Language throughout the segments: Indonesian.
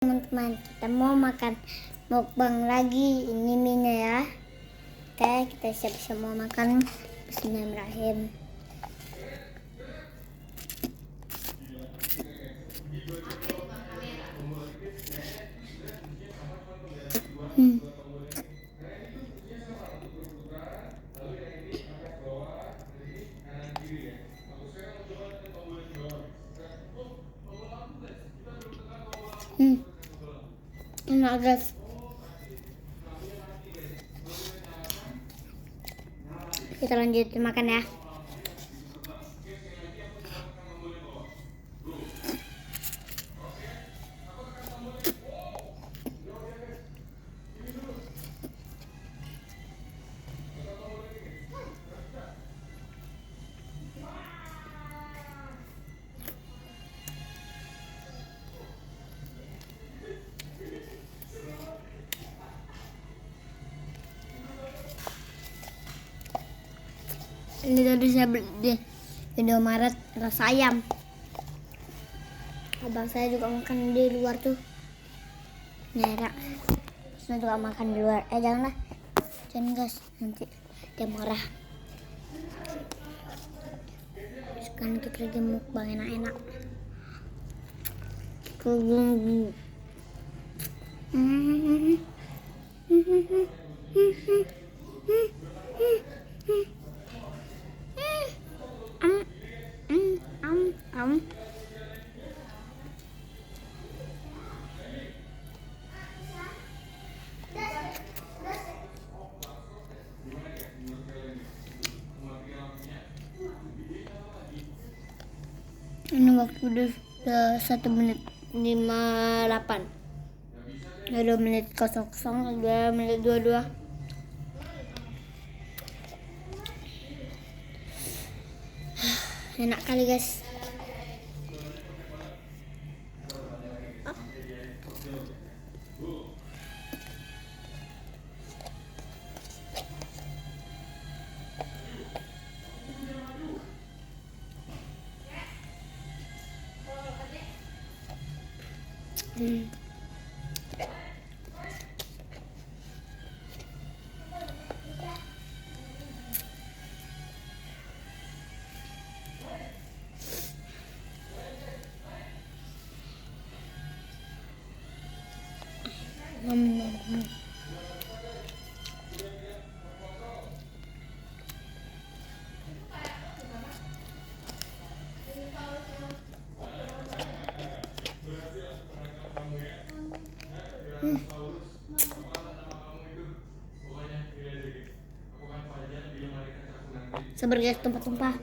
Teman-teman, kita mau makan mukbang lagi. Ini minyak ya. Oke, kita siap-siap mau makan. Bismillahirrahmanirrahim. Enak guys. Kita lanjut makan ya. Ini tadi saya beli di Indomaret rasa ayam. Abang saya juga makan di luar tuh. Nyera. Saya juga makan di luar. Janganlah. Jangan guys, nanti dia marah. Sekarang kita lagi mukbang enak-enak. Ini waktu udah 1 menit 58. 2 menit 00, 2 menit 22. Enak kali guys. Sabar guys, tumpah-tumpah.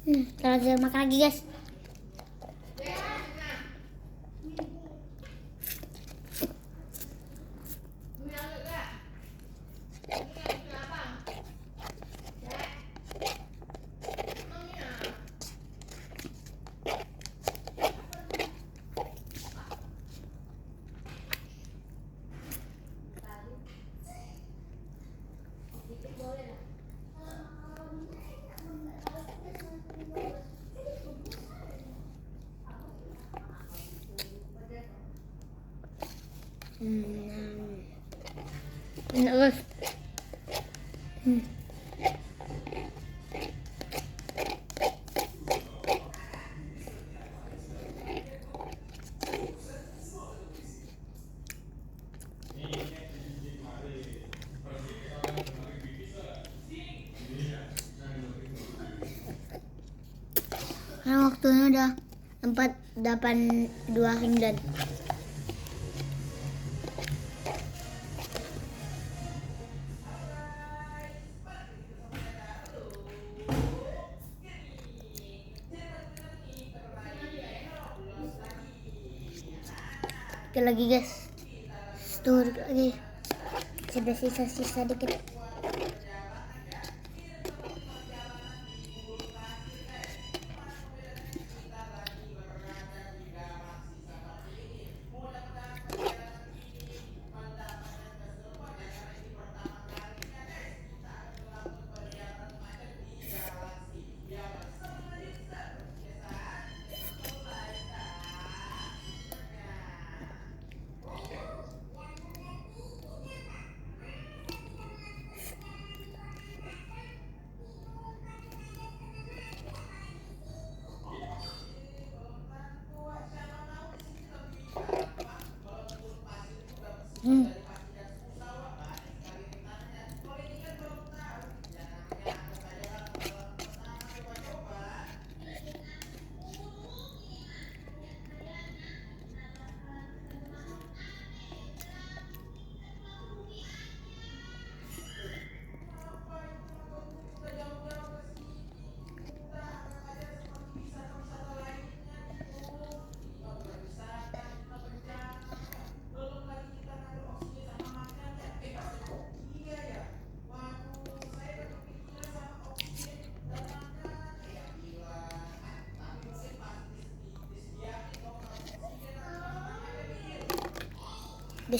Kita lanjut makan lagi guys. Enak guys. Karena waktunya udah 4:29. Oke lagi guys. Tuh lagi. Ada sisa-sisa dikit. Hmm.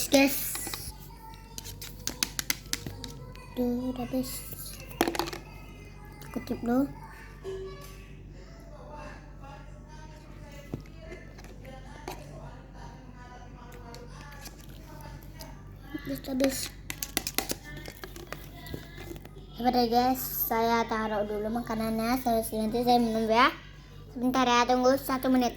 Guys, tuh udah habis. Kutip dulu. Habis. Sebentar guys, saya taruh dulu makanannya. Nanti saya minum ya. Sebentar ya, tunggu 1 menit.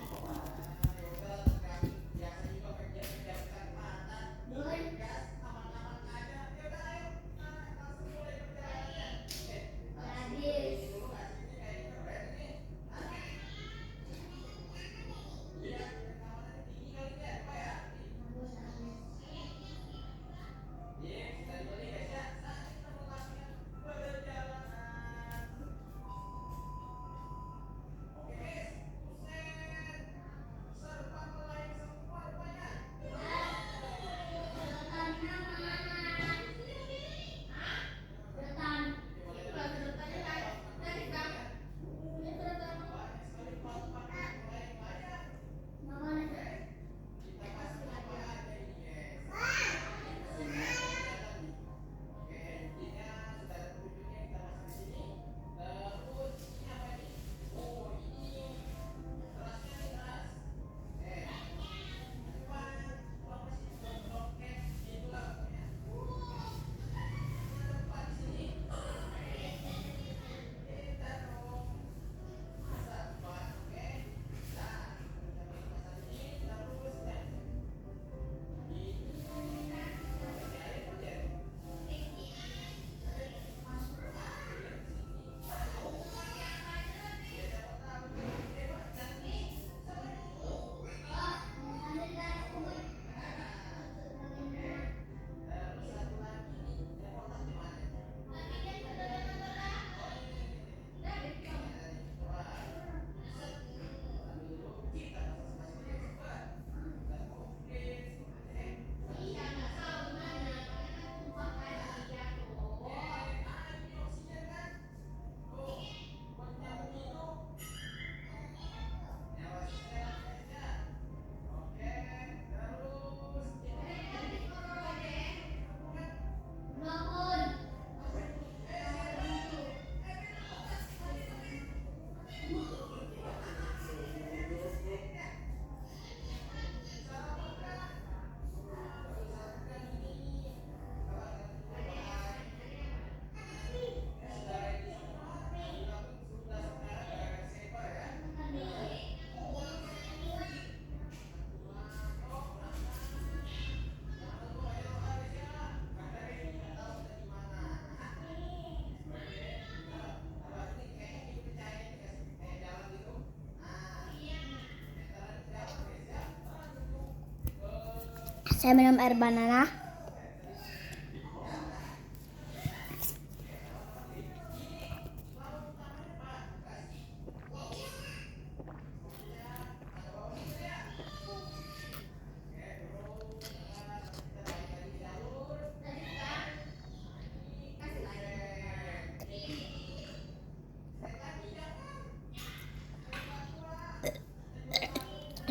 Saya minum air banana.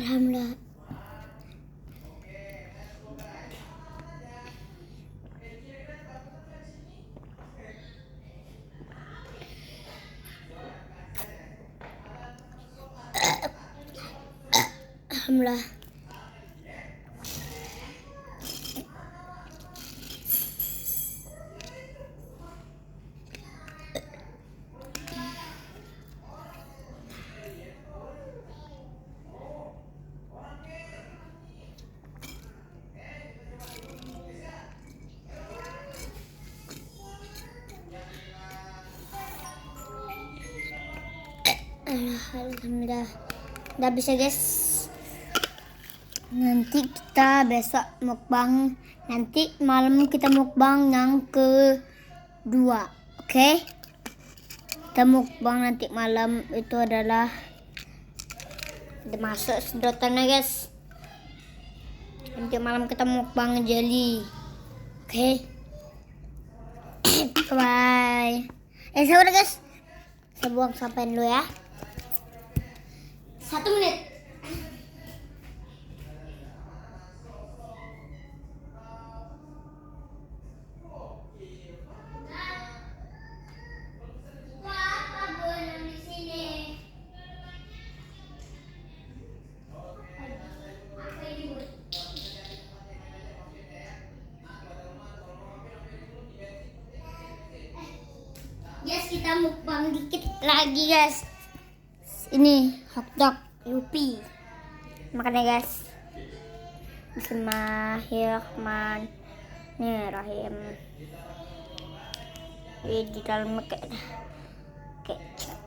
Alhamdulillah. Alhamdulillah. Alhamdulillah. Udah bisa guys. Nanti kita besok mukbang. Nanti malam kita mukbang yang kedua. Oke? Kita mukbang nanti malam itu adalah masuk sedotannya guys. Nanti malam kita mukbang jelly. Oke? Bye. Sabar guys. Saya buang sampah dulu ya. 1 menit. Guys, kita mukbang dikit lagi guys. Ini hotdog Yupi. Makan ya guys. Bismillahirrahmanirrahim. Di dalam kayak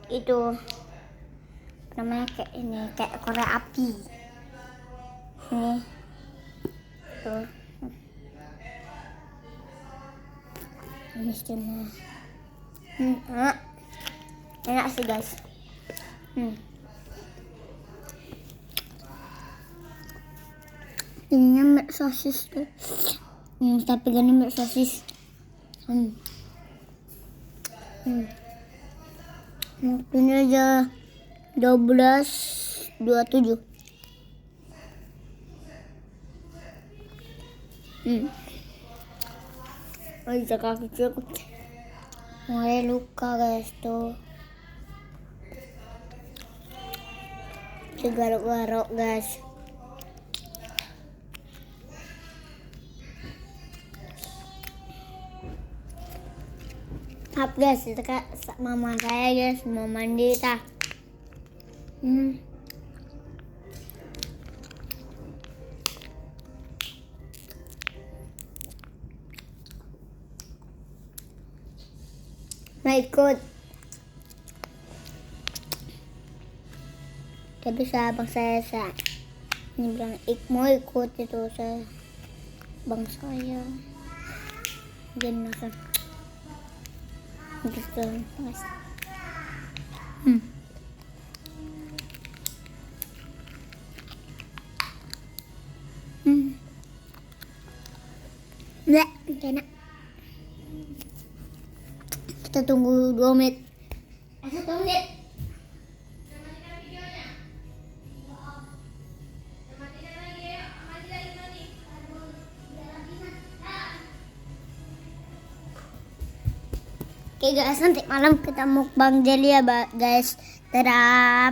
itu namanya kayak ini, kayak korek api. Ini tuh. Ini cuma enak sih guys. Ininya milk sosis tuh. Tapi gini milk sosis. Ini aja 12.27. Oh, jaga kecil. Mulai luka guys tuh. Garuk-garuk guys. Maaf guys, itu kak mama saya guys mau mandi tah. Mau ikut. Tapi abang saya ini bilang mau ikut itu saya bang saya jenazah gitu guys. Nggak enak. Kita tunggu 2 menit. 1 menit. Oke guys, nanti malam kita mukbang jelly ya guys. Dadah.